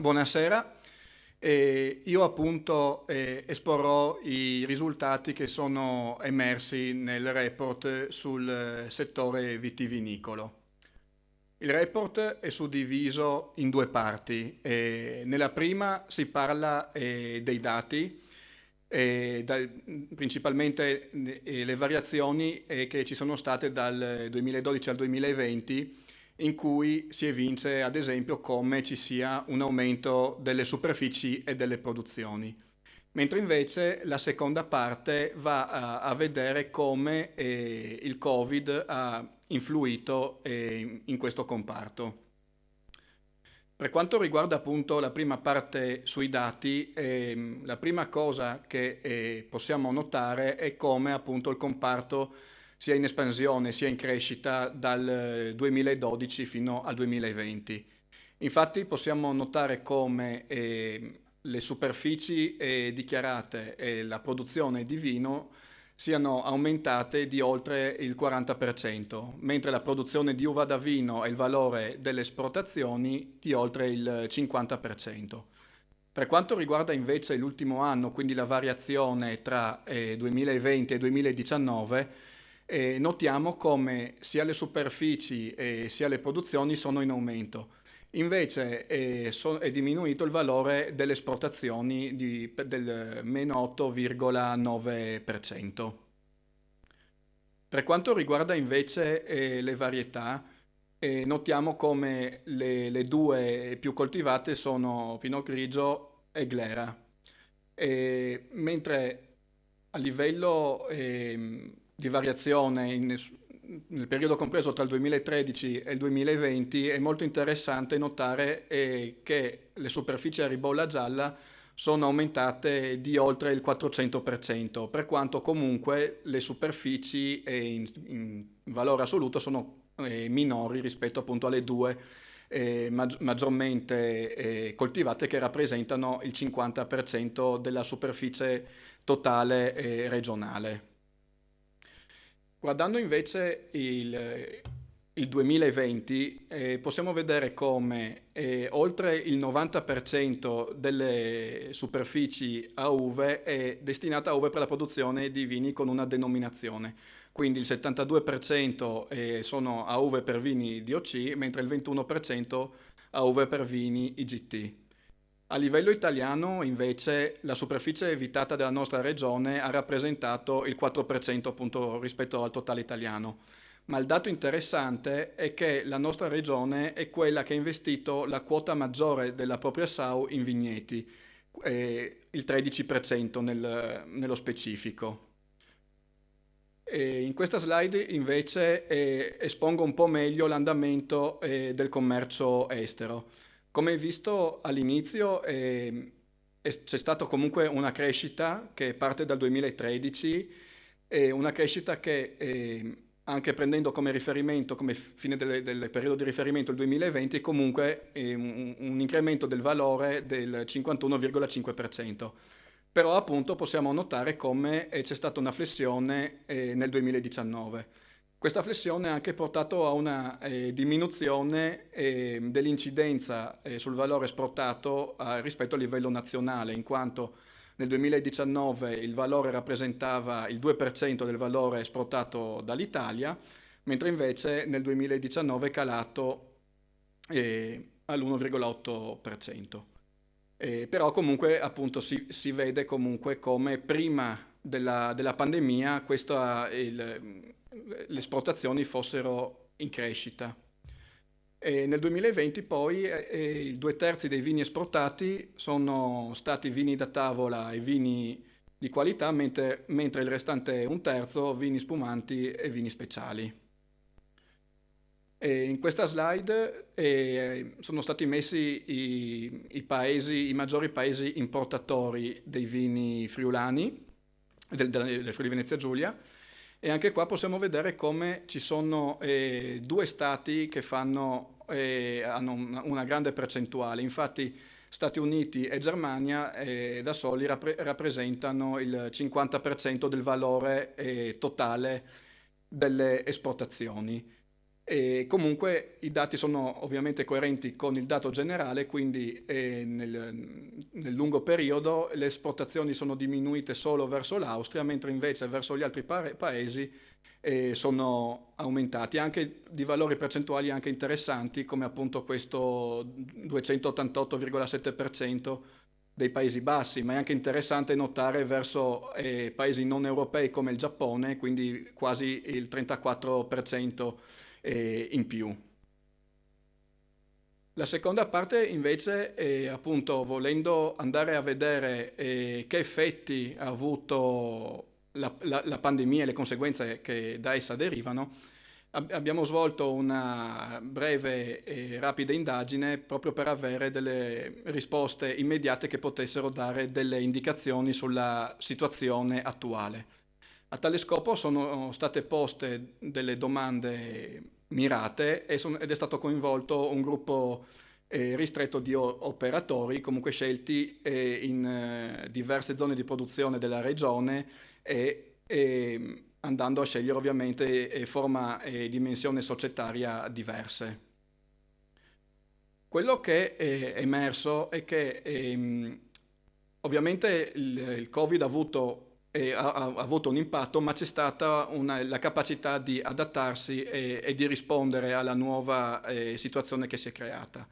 Buonasera. Io appunto esporrò i risultati che sono emersi nel report sul settore vitivinicolo. Il report è suddiviso in due parti. Nella prima si parla dei dati, principalmente le variazioni che ci sono state dal 2012 al 2020, in cui si evince ad esempio come ci sia un aumento delle superfici e delle produzioni. Mentre invece la seconda parte va a vedere come il Covid ha influito in questo comparto. Per quanto riguarda appunto la prima parte sui dati, la prima cosa che possiamo notare è come appunto il comparto sia in espansione, sia in crescita dal 2012 fino al 2020. Infatti possiamo notare come le superfici dichiarate e la produzione di vino siano aumentate di oltre il 40%, mentre la produzione di uva da vino e il valore delle esportazioni di oltre il 50%. Per quanto riguarda invece l'ultimo anno, quindi la variazione tra 2020 e 2019, notiamo come sia le superfici sia le produzioni sono in aumento. Invece è diminuito il valore delle esportazioni del meno 8,9%. Per quanto riguarda invece le varietà, notiamo come le due più coltivate sono Pinot Grigio e Glera, mentre a livello di variazione nel periodo compreso tra il 2013 e il 2020 è molto interessante notare che le superfici a ribolla gialla sono aumentate di oltre il 400%, per quanto comunque le superfici in valore assoluto sono minori rispetto appunto alle due maggiormente coltivate, che rappresentano il 50% della superficie totale regionale. Guardando invece il 2020, possiamo vedere come oltre il 90% delle superfici a uve è destinata a uve per la produzione di vini con una denominazione. Quindi il 72% sono a uve per vini DOC, mentre il 21% a uve per vini IGT. A livello italiano, invece, la superficie evitata della nostra regione ha rappresentato il 4% appunto rispetto al totale italiano. Ma il dato interessante è che la nostra regione è quella che ha investito la quota maggiore della propria SAU in vigneti, il 13% nello specifico. In questa slide invece espongo un po' meglio l'andamento del commercio estero. Come visto all'inizio c'è stata comunque una crescita che parte dal 2013, una crescita che anche prendendo come riferimento, come fine del periodo di riferimento il 2020, comunque un incremento del valore del 51,5%. Però appunto possiamo notare come c'è stata una flessione nel 2019. Questa flessione ha anche portato a una diminuzione dell'incidenza sul valore esportato rispetto al livello nazionale, in quanto nel 2019 il valore rappresentava il 2% del valore esportato dall'Italia, mentre invece nel 2019 è calato all'1,8%. Però comunque appunto si vede comunque come prima della pandemia le esportazioni fossero in crescita. Nel 2020 poi i 2/3 dei vini esportati sono stati vini da tavola e vini di qualità, mentre il restante 1/3 vini spumanti e vini speciali. In questa slide sono stati messi i maggiori paesi importatori dei vini friulani, del Friuli Venezia Giulia, e anche qua possiamo vedere come ci sono due stati che hanno una grande percentuale. Infatti Stati Uniti e Germania da soli rappresentano il 50% del valore totale delle esportazioni. E comunque i dati sono ovviamente coerenti con il dato generale, quindi nel lungo periodo le esportazioni sono diminuite solo verso l'Austria, mentre invece verso gli altri paesi sono aumentati, anche di valori percentuali anche interessanti, come appunto questo 288,7% dei Paesi Bassi, ma è anche interessante notare verso paesi non europei come il Giappone, quindi quasi il 34% in più. La seconda parte invece, appunto, volendo andare a vedere che effetti ha avuto la pandemia e le conseguenze che da essa derivano, abbiamo svolto una breve e rapida indagine proprio per avere delle risposte immediate che potessero dare delle indicazioni sulla situazione attuale. A tale scopo sono state poste delle domande mirate ed è stato coinvolto un gruppo ristretto di operatori, comunque scelti in diverse zone di produzione della regione e andando a scegliere ovviamente forma e dimensione societaria diverse. Quello che è emerso è che ovviamente il Covid ha avuto un impatto, ma c'è stata la capacità di adattarsi e di rispondere alla nuova situazione che si è creata.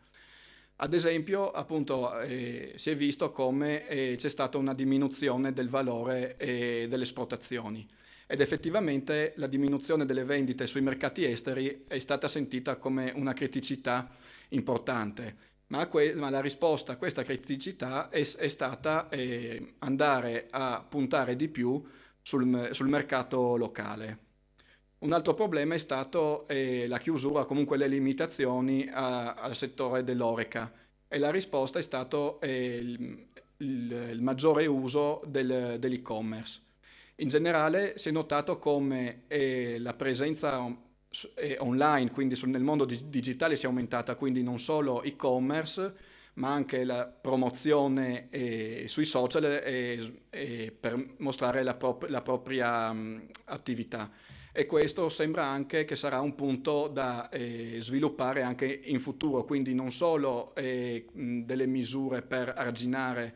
Ad esempio, appunto, si è visto come c'è stata una diminuzione del valore delle esportazioni ed effettivamente la diminuzione delle vendite sui mercati esteri è stata sentita come una criticità importante. Ma la risposta a questa criticità è stata andare a puntare di più sul mercato locale. Un altro problema è stato la chiusura, comunque le limitazioni al settore dell'Horeca e la risposta è stato il maggiore uso dell'e-commerce. In generale si è notato come la presenza online, quindi nel mondo digitale si è aumentata, quindi non solo e-commerce, ma anche la promozione sui social per mostrare la propria attività. E questo sembra anche che sarà un punto da sviluppare anche in futuro, quindi non solo delle misure per arginare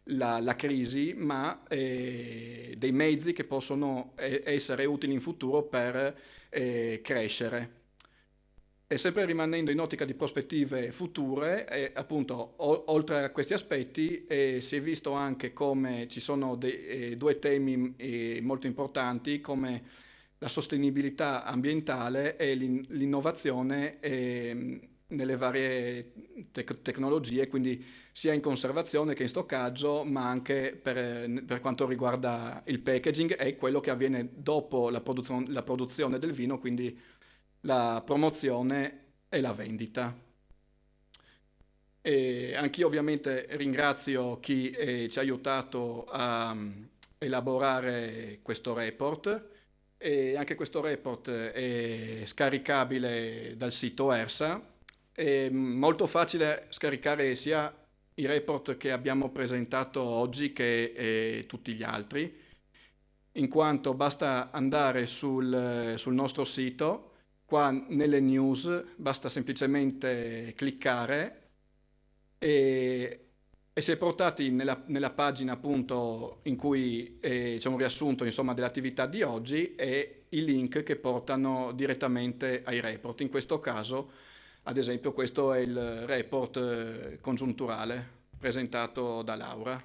la crisi, ma dei mezzi che possono essere utili in futuro per crescere. E sempre rimanendo in ottica di prospettive future, appunto, oltre a questi aspetti, si è visto anche come ci sono due temi molto importanti, come la sostenibilità ambientale e l'innovazione nelle varie tecnologie, quindi sia in conservazione che in stoccaggio, ma anche per quanto riguarda il packaging e quello che avviene dopo la produzione del vino, quindi la promozione e la vendita. E anch'io ovviamente ringrazio chi ci ha aiutato a elaborare questo report e anche questo report è scaricabile dal sito ERSA. È molto facile scaricare sia i report che abbiamo presentato oggi che tutti gli altri, in quanto basta andare sul nostro sito. Qua nelle news basta semplicemente cliccare e si è portati nella pagina appunto in cui c'è un riassunto insomma dell'attività di oggi e i link che portano direttamente ai report. In questo caso, ad esempio, questo è il report congiunturale presentato da Laura.